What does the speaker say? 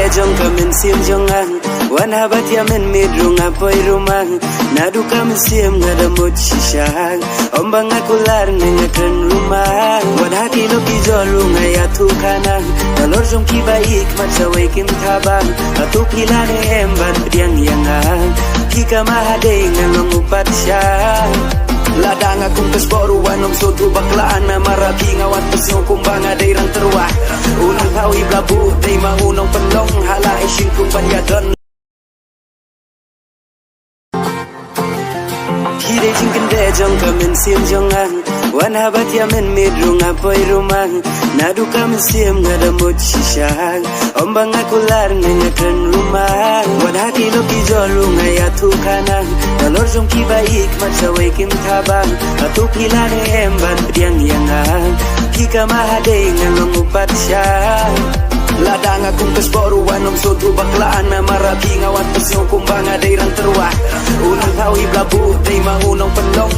jong kamen sim jong ang wan habat ya men midrung apoy rumang nadu kamen sim ngada mochishang ombang akular nengakan rumah wan hati lo kijolu ngaya tukana talor jong kibaik matsaway kim tabang atu pilane emban diang yangang kika mahade ngalong upat siya ladang akong kasboruan ng soto baklaan na marabi ngawat pasyo kumbanga dayrang terwah unang hawi blabu day maunong panlong hala isin kong panyadan Hire jingkan dejong kamen sim jong ang wan habat ya men midrung apoy rumang nadu kamen sim ngada mochishang ombang akular nengakan rumah wan hati lo kijolu ngaya tukana talor jong kibaik matsaway kim tabang atu pilane emban diang yangang kika mahade ngalong upat siya ladang akong kasboruan ng soto baklaan na marabi ngawat pasyo kumbanga dayrang terwah unang hawi blabu day maunong panlong